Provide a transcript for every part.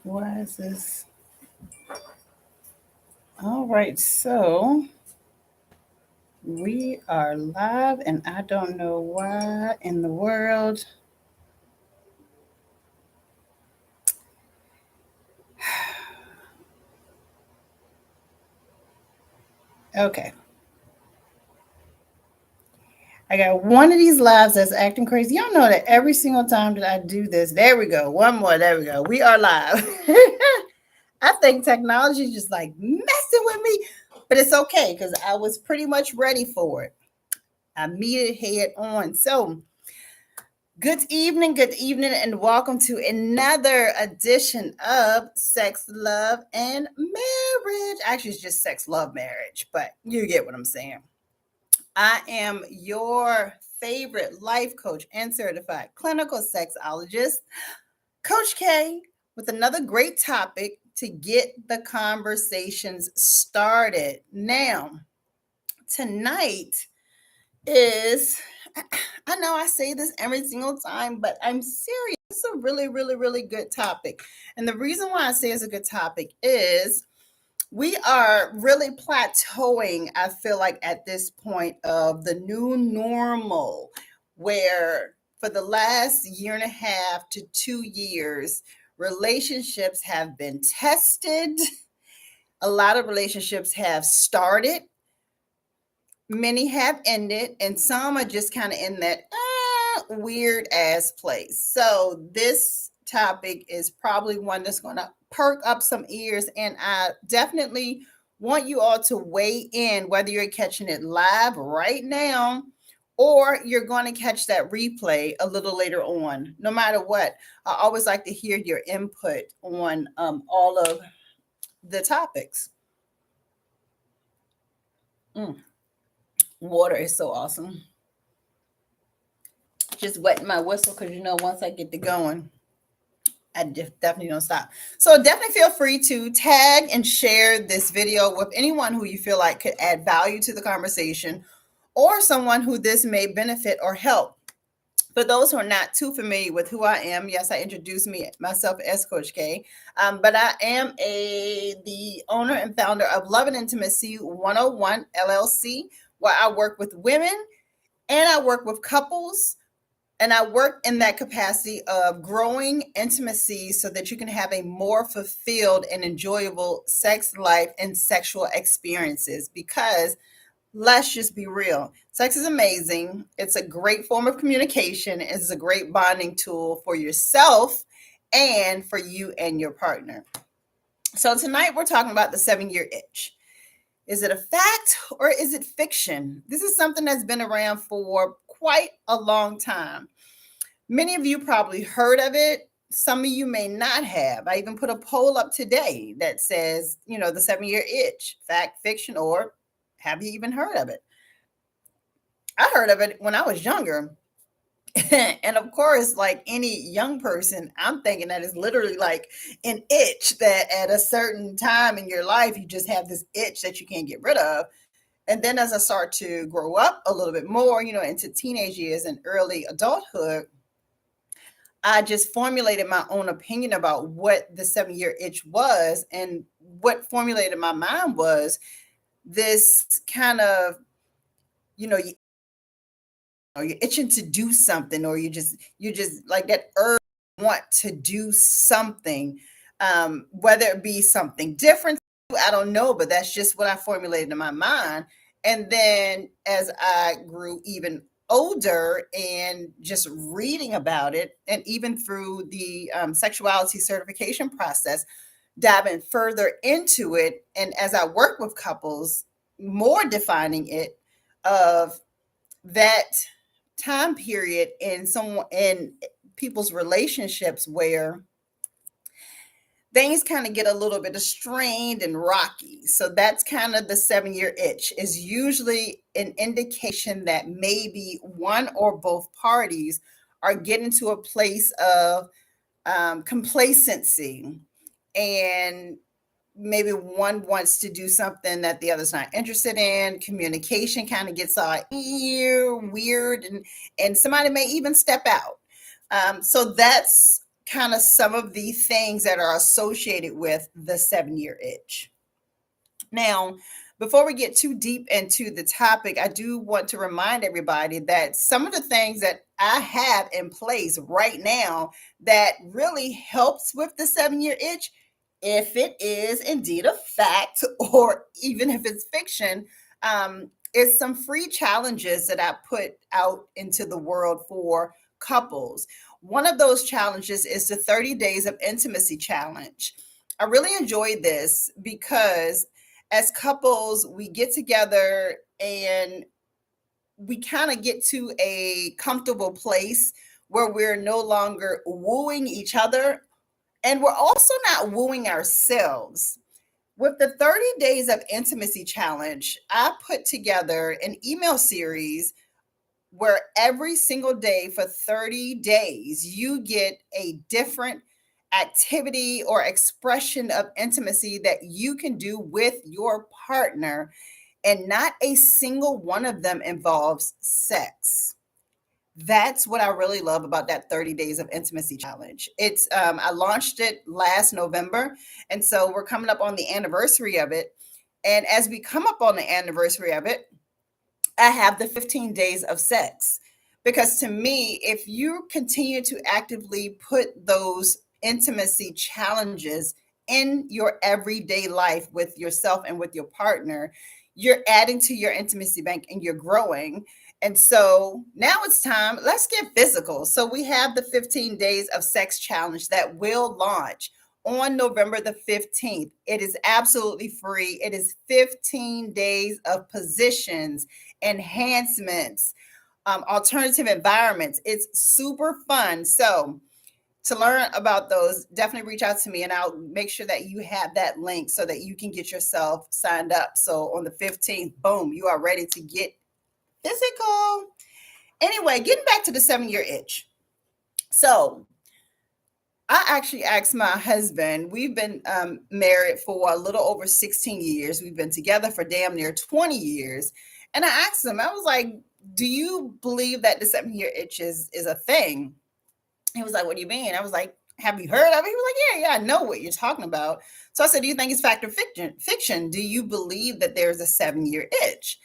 Why is this? All right, so we are live, and I don't know why in the world. Okay, I got one of these lives that's acting crazy. Y'all know that every single time that I do this, there we go. One more, there we go. We are live. I think technology is just like messing with me, but it's okay because I was pretty much ready for it. I meet it head on. So, good evening, and welcome to another edition of Sex, Love, and Marriage. Actually, it's just Sex, Love, Marriage, but you get what I'm saying. I am your favorite life coach and certified clinical sexologist, Coach K, with another great topic to get the conversations started. Now, tonight is, I know I say this every single time, but I'm serious. It's a really, really, really good topic. And the reason why I say it's a good topic is we are really plateauing, I feel like, at this point of the new normal, where for the last year and a half to 2 years, relationships have been tested. A lot of relationships have started, many have ended, and some are just kind of in that weird ass place. So, this topic is probably one that's going to perk up some ears, and I definitely want you all to weigh in, whether you're catching it live right now or you're going to catch that replay a little later on. No matter what, I always like to hear your input on all of the topics. Mm, water is so awesome. Just wetting my whistle because once I get to going, I definitely don't stop. So definitely feel free to tag and share this video with anyone who you feel like could add value to the conversation, or someone who this may benefit or help. For those who are not too familiar with who I am, yes, I introduced myself as Coach K, but I am the owner and founder of Love and Intimacy 101 LLC, where I work with women and I work with couples, and I work in that capacity of growing intimacy so that you can have a more fulfilled and enjoyable sex life and sexual experiences. Because let's just be real, sex is amazing. It's a great form of communication, it's a great bonding tool for yourself and for you and your partner. So, tonight we're talking about the 7 year itch. Is it a fact or is it fiction? This is something that's been around for quite a long time. Many of you probably heard of it. Some of you may not have. I even put a poll up today that says, the 7 year itch, fact, fiction, or have you even heard of it? I heard of it when I was younger. And of course, like any young person, I'm thinking that it's literally like an itch that at a certain time in your life, you just have this itch that you can't get rid of. And then as I start to grow up a little bit more, into teenage years and early adulthood, I just formulated my own opinion about what the 7 year itch was. And what formulated my mind was this kind of, you know, you're itching to do something, or you just like that urge want to do something, whether it be something different. I don't know, but that's just what I formulated in my mind. And then as I grew even older and just reading about it, and even through the sexuality certification process, diving further into it, and as I work with couples, more defining it of that time period in people's relationships where things kind of get a little bit strained and rocky. So that's kind of the 7 year itch, is usually an indication that maybe one or both parties are getting to a place of complacency, and maybe one wants to do something that the other's not interested in. Communication kind of gets all weird, and somebody may even step out. So that's kind of some of the things that are associated with the 7 year itch. Now, before we get too deep into the topic, I do want to remind everybody that some of the things that I have in place right now that really helps with the 7 year itch, if it is indeed a fact or even if it's fiction, is some free challenges that I put out into the world for couples. One of those challenges is the 30 Days of Intimacy Challenge. I really enjoyed this because as couples, we get together and we kind of get to a comfortable place where we're no longer wooing each other and we're also not wooing ourselves. With the 30 Days of Intimacy Challenge, I put together an email series where every single day for 30 days, you get a different activity or expression of intimacy that you can do with your partner, and not a single one of them involves sex. That's what I really love about that 30 Days of Intimacy Challenge. It's I launched it last November, and so we're coming up on the anniversary of it. And as we come up on the anniversary of it, I have the 15 days of sex. Because to me, if you continue to actively put those intimacy challenges in your everyday life with yourself and with your partner, you're adding to your intimacy bank and you're growing. And so now it's time, let's get physical. So we have the 15 days of sex challenge that will launch on November the 15th. It is absolutely free. It is 15 days of positions, enhancements, alternative environments. It's super fun. So, to learn about those, definitely reach out to me and I'll make sure that you have that link so that you can get yourself signed up. So, on the 15th, boom, you are ready to get physical. Anyway, getting back to the 7 year itch. So, I actually asked my husband, we've been married for a little over 16 years. We've been together for damn near 20 years. And I asked him, I was like, do you believe that the 7 year itch is a thing? He was like, what do you mean? I was like, have you heard of it? He was like, yeah, I know what you're talking about. So I said, do you think it's fact or fiction? Do you believe that there's a 7 year itch?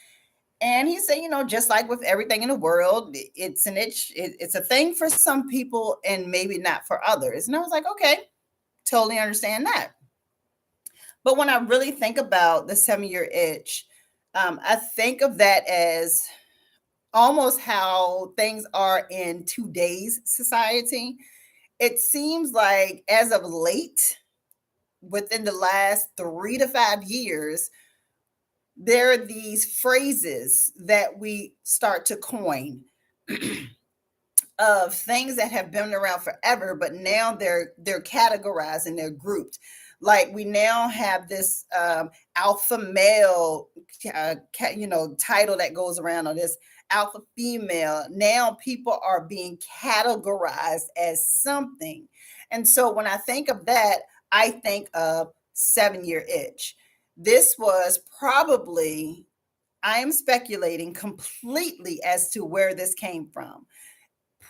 And he said, just like with everything in the world, it's an itch. It's a thing for some people and maybe not for others. And I was like, okay, totally understand that. But when I really think about the 7 year itch, I think of that as almost how things are in today's society. It seems like as of late, within the last 3 to 5 years, there are these phrases that we start to coin of things that have been around forever, but now they're categorized and they're grouped. Like we now have this alpha male, title that goes around, on this alpha female. Now people are being categorized as something, and so when I think of that, I think of 7 year itch. This was probably, I am speculating completely as to where this came from.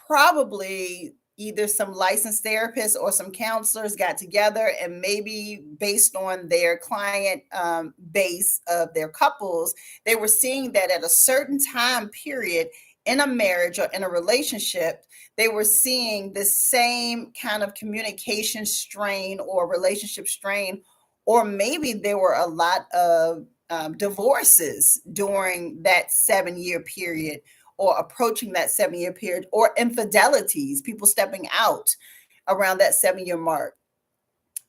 Probably either some licensed therapists or some counselors got together and maybe based on their client base of their couples, they were seeing that at a certain time period in a marriage or in a relationship, they were seeing the same kind of communication strain or relationship strain, or maybe there were a lot of divorces during that 7 year period or approaching that 7 year period, or infidelities, people stepping out around that 7 year mark.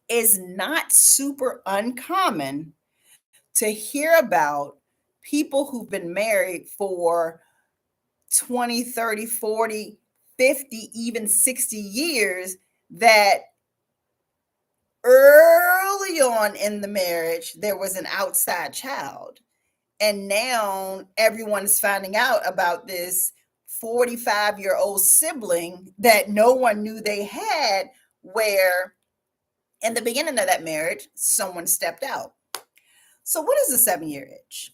Is not super uncommon to hear about people who've been married for 20, 30, 40, 50, even 60 years, that early on in the marriage there was an outside child. And now everyone's finding out about this 45-year-old sibling that no one knew they had, where in the beginning of that marriage, someone stepped out. So, what is the 7 year itch?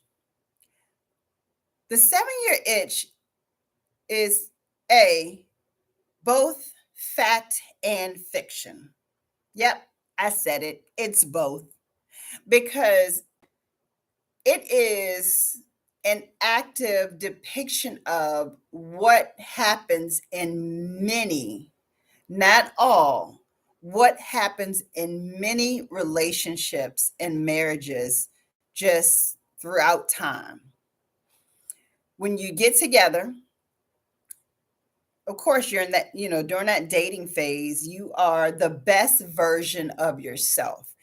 The 7 year itch is both fact and fiction. Yep, I said it. It's both because it is an active depiction of what happens in many, not all, what happens in many relationships and marriages just throughout time. When you get together, of course, you're in that, during that dating phase, you are the best version of yourself.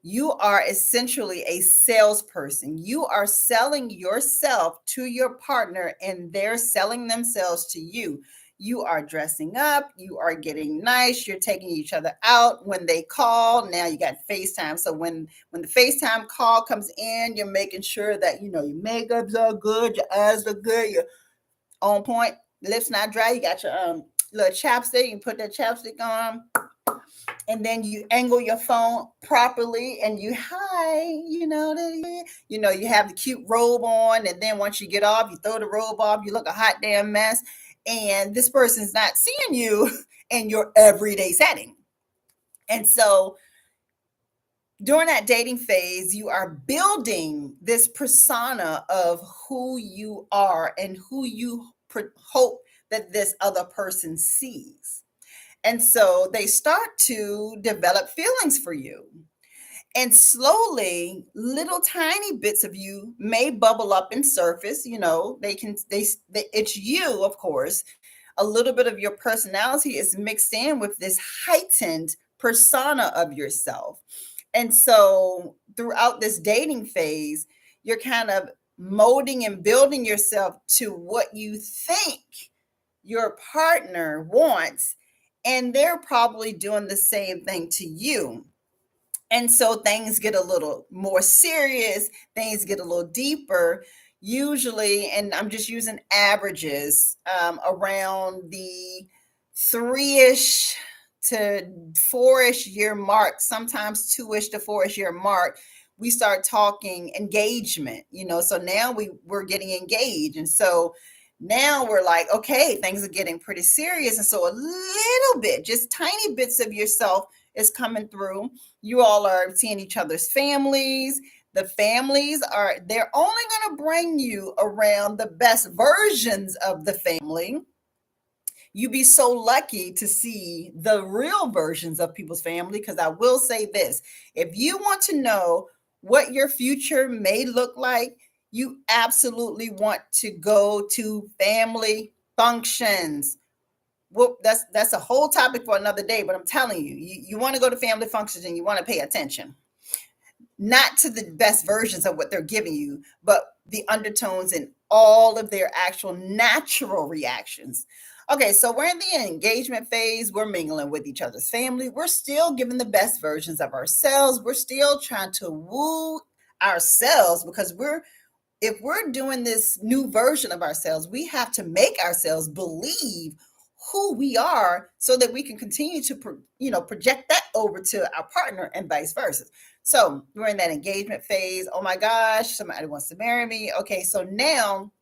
You are essentially a salesperson. You are selling yourself to your partner, and they're selling themselves to you. You are dressing up, you are getting nice, you're taking each other out. When they call, now you got FaceTime. So when the FaceTime call comes in, you're making sure that your makeup's all good, your eyes look good, you're on point, lips not dry, you got your little chapstick, you can put that chapstick on, and then you angle your phone properly and you hi, you have the cute robe on, and then once you get off, you throw the robe off, you look a hot damn mess, and this person's not seeing you in your everyday setting. And so during that dating phase, you are building this persona of who you are and who you hope that this other person sees. And so they start to develop feelings for you. And slowly, little tiny bits of you may bubble up and surface. It's you, of course. A little bit of your personality is mixed in with this heightened persona of yourself. And so throughout this dating phase, you're kind of molding and building yourself to what you think your partner wants, and they're probably doing the same thing to you. And so things get a little more serious, things get a little deeper, usually, and I'm just using averages, around the 3-ish to 4-ish year mark, sometimes 2-ish to 4-ish year mark. We start talking engagement, so now we're getting engaged. And so now we're like, okay, things are getting pretty serious. And so a little bit, just tiny bits of yourself is coming through. You all are seeing each other's families. The families they're only going to bring you around the best versions of the family. You'd be so lucky to see the real versions of people's family, because I will say this: if you want to know what your future may look like, you absolutely want to go to family functions. Well, that's a whole topic for another day, but I'm telling you, you want to go to family functions and you want to pay attention, not to the best versions of what they're giving you, but the undertones and all of their actual natural reactions. Okay, so we're in the engagement phase. We're mingling with each other's family. We're still giving the best versions of ourselves. We're still trying to woo ourselves, because if we're doing this new version of ourselves, we have to make ourselves believe who we are so that we can continue to project that over to our partner and vice versa. So we're in that engagement phase. Oh my gosh, somebody wants to marry me. Okay, so now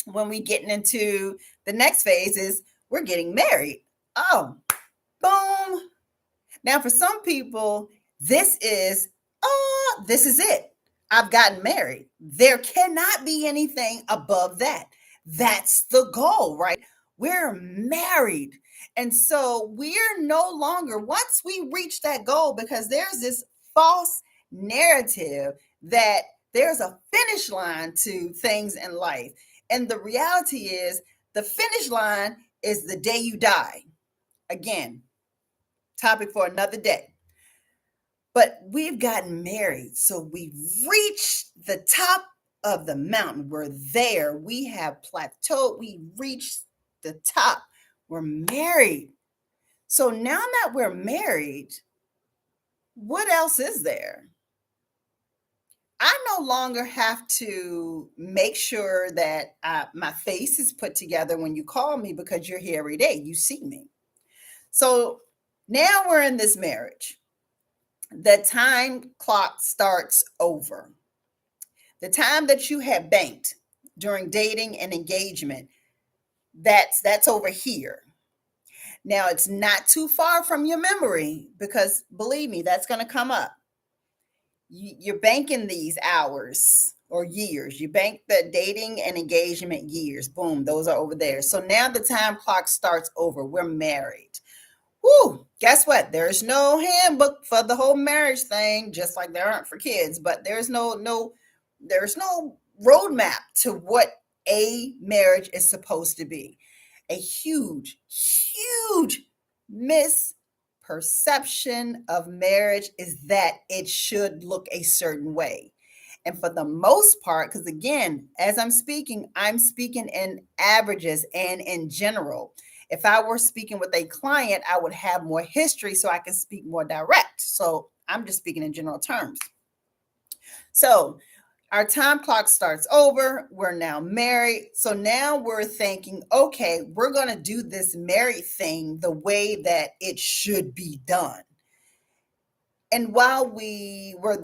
when we getting into the next phase is we're getting married. Oh, boom. Now for some people, this is it. I've gotten married. There cannot be anything above that. That's the goal, right? We're married. And so we're no longer, once we reach that goal, because there's this false narrative that there's a finish line to things in life. And the reality is, the finish line is the day you die. Again, topic for another day. But we've gotten married. So we've reached the top of the mountain. We're there. We have plateaued. We reached the top. We're married. So now that we're married, what else is there? I no longer have to make sure that my face is put together when you call me, because you're here every day. You see me. So now we're in this marriage. The time clock starts over. The time that you had banked during dating and engagement, that's over here. Now, it's not too far from your memory because believe me, that's going to come up. You're banking these hours or years. You bank the dating and engagement years. Boom, those are over there. So now the time clock starts over. We're married. Whoo, guess what? There's no handbook for the whole marriage thing, just like there aren't for kids, but there's no roadmap to what a marriage is supposed to be. A huge, huge misperception of marriage is that it should look a certain way. And for the most part, because again, as I'm speaking in averages and in general. If I were speaking with a client, I would have more history so I can speak more direct. So I'm just speaking in general terms. So our time clock starts over. We're now married. So now we're thinking, okay, we're going to do this married thing the way that it should be done. And while we were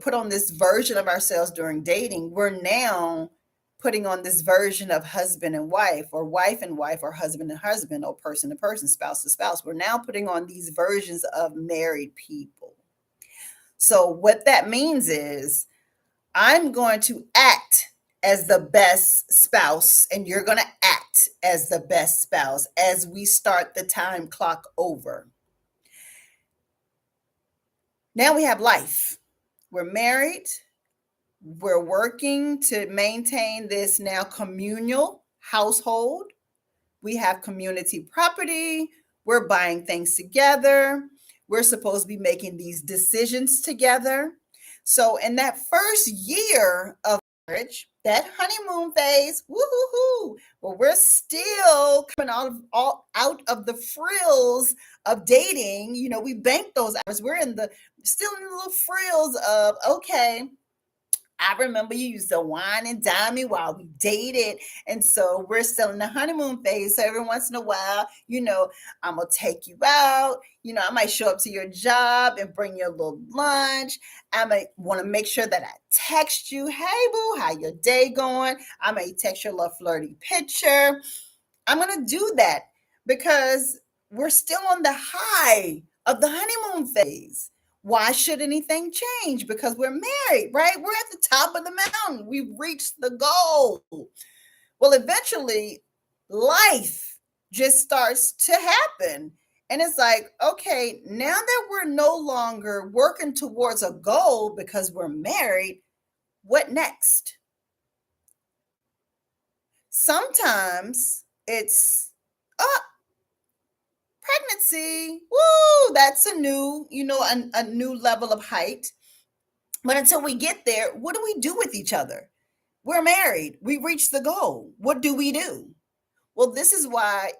put on this version of ourselves during dating, we're now putting on this version of husband and wife, or wife and wife, or husband and husband, or person to person, spouse to spouse. We're now putting on these versions of married people. So what that means is I'm going to act as the best spouse, and you're going to act as the best spouse as we start the time clock over. Now we have life. We're married. We're working to maintain this now communal household. We have community property. We're buying things together. We're supposed to be making these decisions together. So in that first year of marriage, that honeymoon phase, woo-hoo-hoo, well, we're still coming out of the frills of dating. We bank those hours. We're still in the little frills of, okay, I remember you used to wine and dine me while we dated. And so we're still in the honeymoon phase. So every once in a while, I'm going to take you out. I might show up to your job and bring you a little lunch. I might want to make sure that I text you, hey, boo, how your day going? I may text you a little flirty picture. I'm going to do that because we're still on the high of the honeymoon phase. Why should anything change? Because we're married, right? We're at the top of the mountain. We've reached the goal. Well, eventually, life just starts to happen. And it's like, okay, now that we're no longer working towards a goal because we're married, what next? Sometimes it's, pregnancy. Woo, that's a new, a new level of height. But until we get there, what do we do with each other? We're married. We reached the goal. What do we do? Well, this is why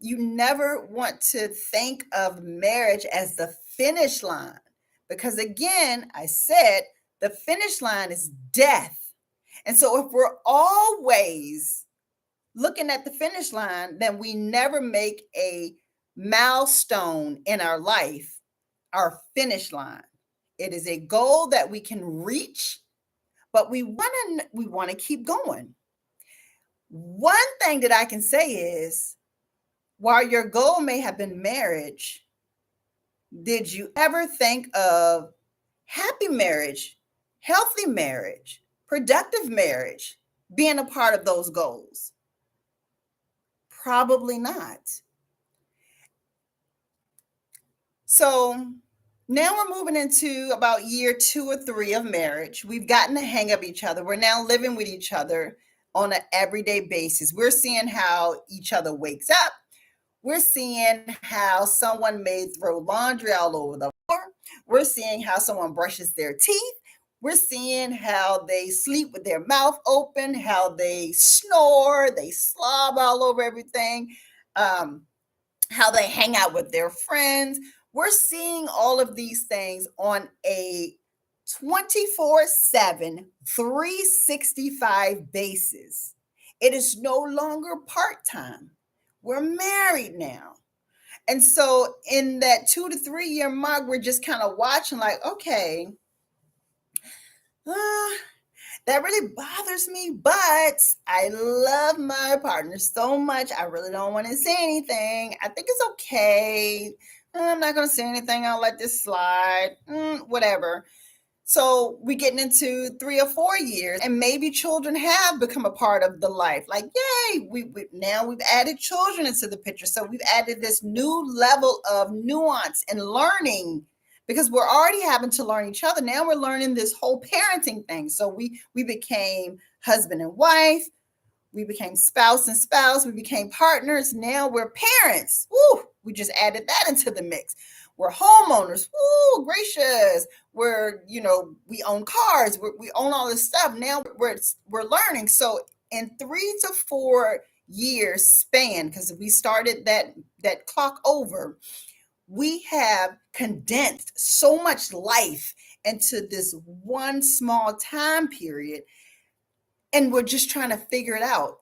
you never want to think of marriage as the finish line. Because again, I said the finish line is death. And so if we're always looking at the finish line, then we never make a milestone in our life our finish line. It is a goal that we can reach, but we want to keep going. One thing that I can say is, while your goal may have been marriage, did you ever think of happy marriage, healthy marriage, productive marriage being a part of those goals? Probably not. So now we're moving into about year 2 or 3 of marriage. We've gotten the hang of each other. We're now living with each other on an everyday basis. We're seeing how each other wakes up. We're seeing how someone may throw laundry all over the floor. We're seeing how someone brushes their teeth. We're seeing how they sleep with their mouth open, how they snore, they slob all over everything, how they hang out with their friends. We're seeing all of these things on a 24/7, 365 basis. It is no longer part-time. We're married now. And so in that 2 to 3 year mark, we're just kind of watching like, okay, That really bothers me, but I love my partner so much. I really don't want to say anything. I think it's okay. I'm not going to say anything. I'll let this slide. Whatever. So we getting into 3 or 4 years, and maybe children have become a part of the life. Like, yay, now we've added children into the picture. So we've added this new level of nuance and learning because we're already having to learn each other. Now we're learning this whole parenting thing. So we became husband and wife, we became spouse and spouse, we became partners. Now we're parents. Woo, we just added that into the mix. We're homeowners. Woo, gracious. We own cars. We own all this stuff. Now we're learning. So in 3 to 4 years span, because we started that clock over, we have condensed so much life into this one small time period, and we're just trying to figure it out.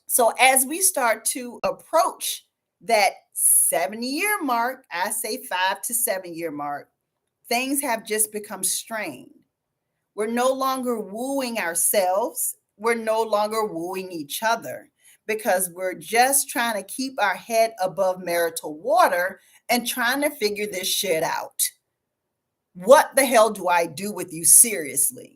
So as we start to approach that 7 year mark, I say 5 to 7 year mark, things have just become strained. We're no longer wooing ourselves. We're no longer wooing each other because we're just trying to keep our head above marital water and trying to figure this shit out. What the hell do I do with you seriously?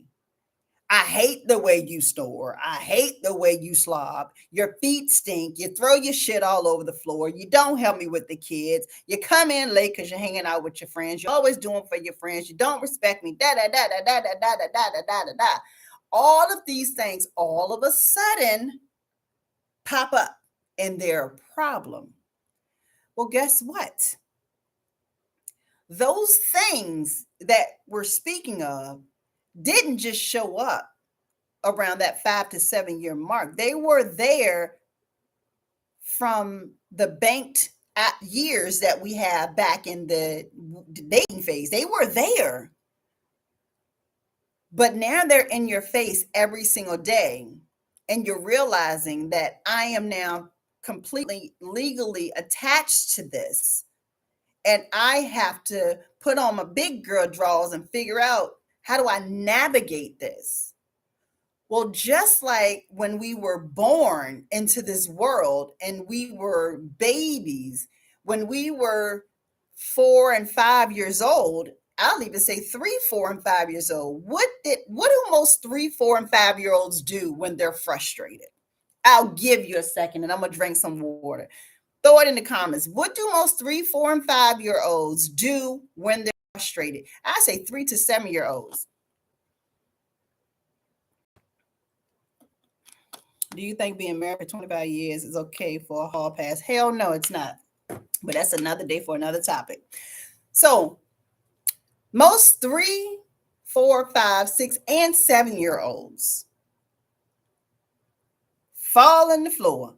I hate the way you snore. I hate the way you slob. Your feet stink. You throw your shit all over the floor. You don't help me with the kids. You come in late because you're hanging out with your friends. You're always doing for your friends. You don't respect me. Da da da da da da da da da da da da da. All of these things all of a sudden pop up and they're a problem. Well, guess what? Those things that we're speaking of didn't just show up around that 5 to 7 year mark. They were there from the banked years that we have back in the dating phase. They were there. But now they're in your face every single day. And you're realizing that I am now completely legally attached to this. And I have to put on my big girl drawers and figure out, how do I navigate this? Well, just like when we were born into this world and we were babies, when we were 4 and 5 years old, I'll even say 3, 4, and 5 years old. What do most 3, 4, and 5 year olds do when they're frustrated? I'll give you a second and I'm gonna drink some water. Throw it in the comments. What do most 3, 4, and 5 year olds do when they're frustrated? I say 3 to 7 year olds. Do you think being married for 25 years is okay for a hall pass? Hell no, it's not. But that's another day for another topic. So most 3, 4, 5, 6, and 7 year olds fall on the floor.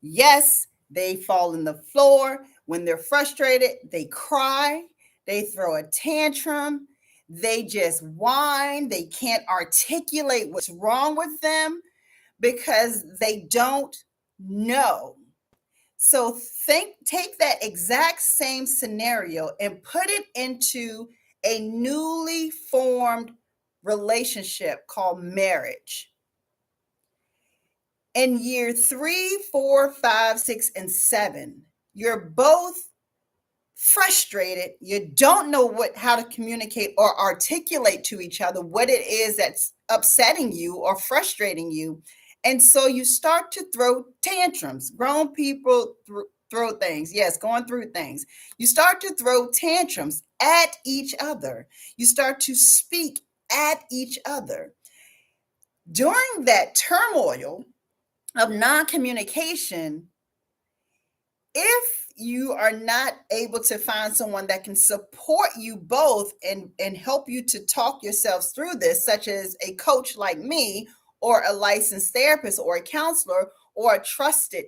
Yes, they fall on the floor when they're frustrated. They cry. They throw a tantrum. They just whine. They can't articulate what's wrong with them because they don't know. So take that exact same scenario and put it into a newly formed relationship called marriage. In year 3, 4, 5, 6, and 7, you're both frustrated. You don't know how to communicate or articulate to each other what it is that's upsetting you or frustrating you. And so you start to throw tantrums. Grown people throw things. Yes, going through things. You start to throw tantrums at each other. You start to speak at each other. During that turmoil of non-communication, if you are not able to find someone that can support you both and help you to talk yourselves through this, such as a coach like me, or a licensed therapist, or a counselor, or a trusted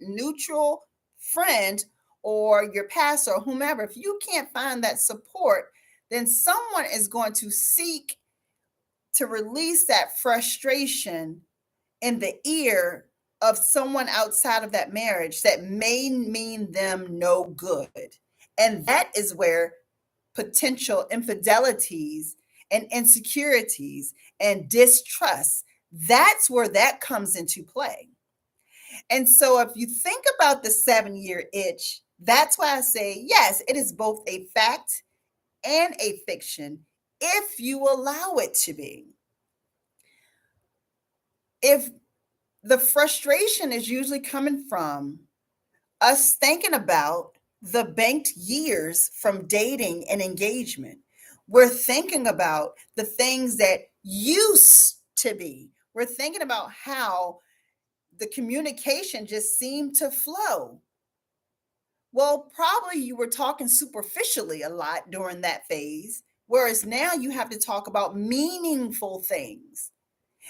neutral friend, or your pastor, or whomever, if you can't find that support, then someone is going to seek to release that frustration in the ear of someone outside of that marriage that may mean them no good. And that is where potential infidelities and insecurities and distrust. That's where that comes into play. And so if you think about the 7-year itch, that's why I say, yes, it is both a fact and a fiction if you allow it to be. If the frustration is usually coming from us thinking about the banked years from dating and engagement. We're thinking about the things that used to be. We're thinking about how the communication just seemed to flow. Well, probably you were talking superficially a lot during that phase, whereas now you have to talk about meaningful things.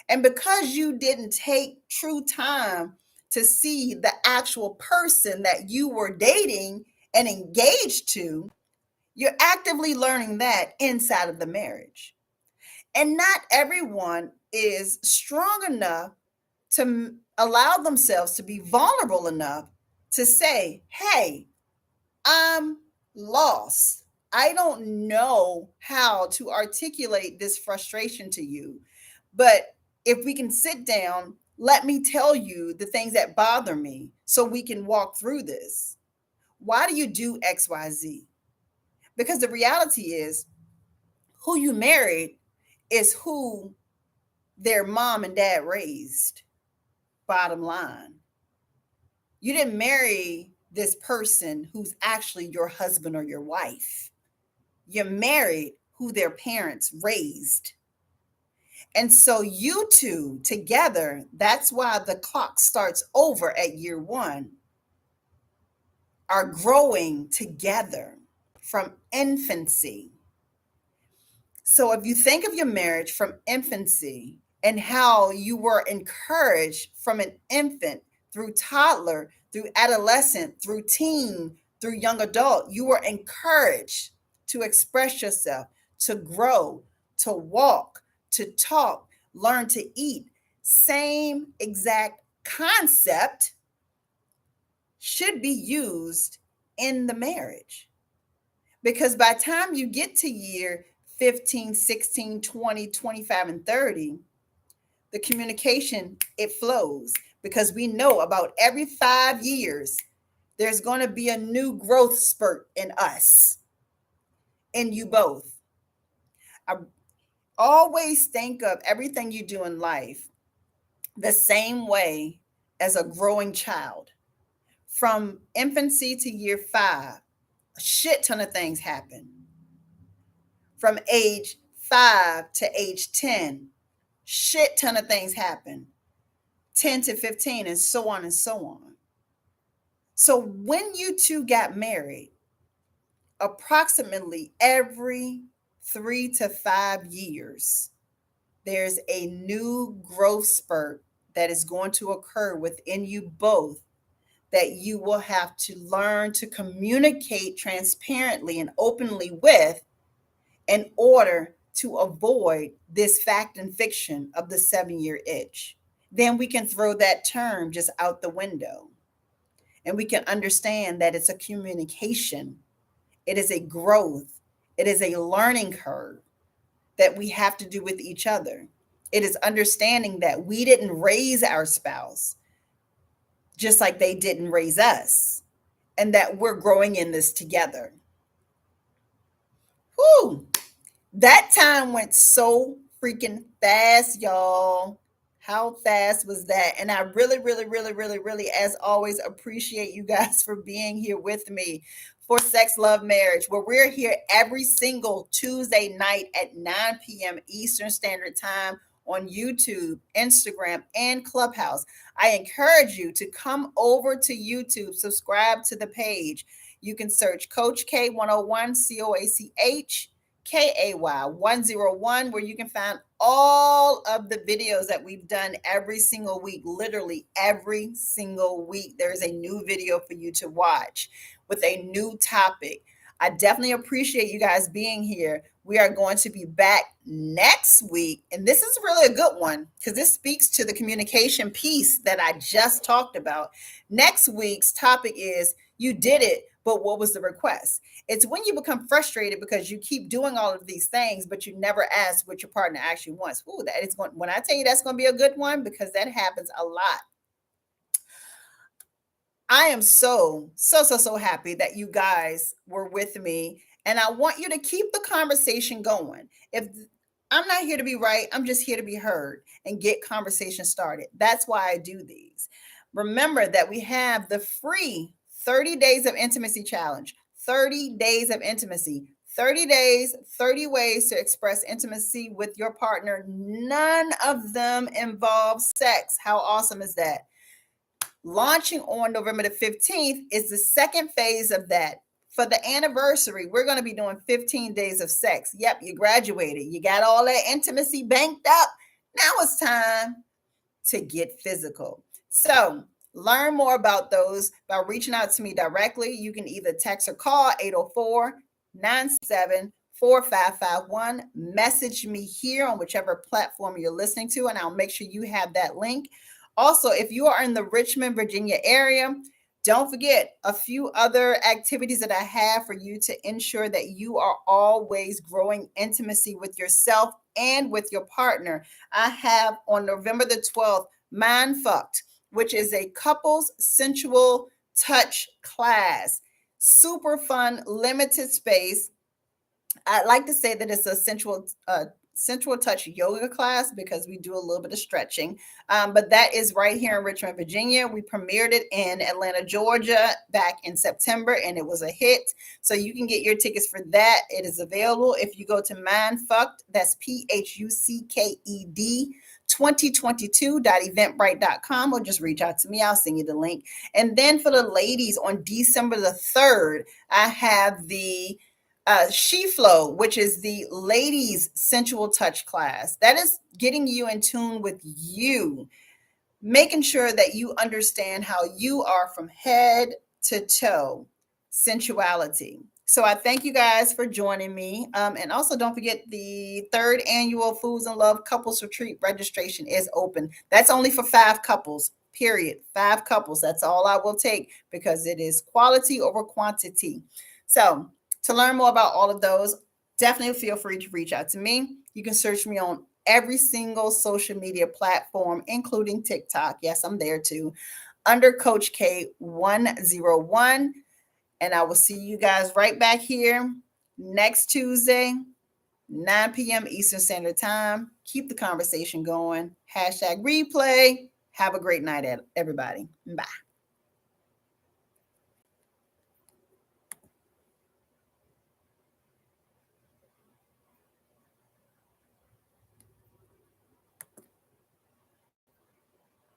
And because you didn't take true time to see the actual person that you were dating and engaged to, you're actively learning that inside of the marriage. And not everyone is strong enough to allow themselves to be vulnerable enough to say, hey, I'm lost. I don't know how to articulate this frustration to you. But if we can sit down, let me tell you the things that bother me so we can walk through this. Why do you do XYZ? Because the reality is, who you married is who their mom and dad raised. Bottom line. You didn't marry this person who's actually your husband or your wife. You married who their parents raised. And so you two together, that's why the clock starts over at year 1, are growing together from infancy. So if you think of your marriage from infancy and how you were encouraged from an infant through toddler, through adolescent, through teen, through young adult, you were encouraged to express yourself, to grow, to walk, to talk, learn to eat. Same exact concept should be used in the marriage. Because by the time you get to year 15, 16, 20, 25, and 30, the communication, it flows because we know about every 5 years, there's going to be a new growth spurt in us, in you both. I always think of everything you do in life the same way as a growing child. From infancy to year 5, a shit ton of things happen. From age 5 to age 10, shit ton of things happen. 10 to 15, and so on and so on. So when you two got married, approximately every 3 to 5 years, there's a new growth spurt that is going to occur within you both that you will have to learn to communicate transparently and openly with in order to avoid this fact and fiction of the 7-year itch. Then we can throw that term just out the window. And we can understand that it's a communication, it is a growth, it is a learning curve that we have to do with each other. It is understanding that we didn't raise our spouse just like they didn't raise us, and that we're growing in this together. Whew. That time went so freaking fast, y'all. How fast was that? And I really, really, really, really, really, as always, appreciate you guys for being here with me for Sex, Love, Marriage, where we're here every single Tuesday night at 9 p.m. Eastern Standard Time on YouTube, Instagram, and Clubhouse. I encourage you to come over to YouTube, subscribe to the page. You can search Coach K 101, COACH KAY 101, where you can find all of the videos that we've done every single week. Literally every single week, there's a new video for you to watch with a new topic. I definitely appreciate you guys being here. We are going to be back next week. And this is really a good one because this speaks to the communication piece that I just talked about. Next week's topic is You Did It, but what was the request? It's when you become frustrated because you keep doing all of these things, but you never ask what your partner actually wants. Ooh, that is going, when I tell you that's going to be a good one, because that happens a lot. I am so happy that you guys were with me. And I want you to keep the conversation going. If I'm not here to be right, I'm just here to be heard and get conversation started. That's why I do these. Remember that we have the free 30 days of intimacy challenge, 30 days of intimacy, 30 days, 30 ways to express intimacy with your partner. None of them involve sex. How awesome is that? Launching on November the 15th is the second phase of that. For the anniversary, we're going to be doing 15 days of sex. Yep, you graduated. You got all that intimacy banked up. Now it's time to get physical. So, learn more about those by reaching out to me directly. You can either text or call 804-97-4551. Message me here on whichever platform you're listening to, and I'll make sure you have that link. Also, if you are in the Richmond, Virginia area, don't forget a few other activities that I have for you to ensure that you are always growing intimacy with yourself and with your partner. I have on November the 12th, Mind Fucked, which is a couples sensual touch class. Super fun, limited space. I like to say that it's a sensual touch yoga class because we do a little bit of stretching. But that is right here in Richmond, Virginia. We premiered it in Atlanta, Georgia back in September, and it was a hit. So you can get your tickets for that. It is available if you go to Mindfucked, that's PHUCKED 2022.eventbrite.com, or just reach out to me. I'll send you the link. And then for the ladies, on December the 3rd, I have the She Flow, which is the ladies sensual touch class. That is getting you in tune with you, making sure that you understand how you are from head to toe, sensuality. So I thank you guys for joining me. And also don't forget the 3rd annual Fools in Love Couples Retreat registration is open. That's only for 5 couples, period. 5 couples. That's all I will take because it is quality over quantity. So to learn more about all of those, definitely feel free to reach out to me. You can search me on every single social media platform, including TikTok. Yes, I'm there too, under Coach K 101. And I will see you guys right back here next Tuesday, 9 p.m. Eastern Standard Time. Keep the conversation going. #replay. Have a great night, everybody. Bye.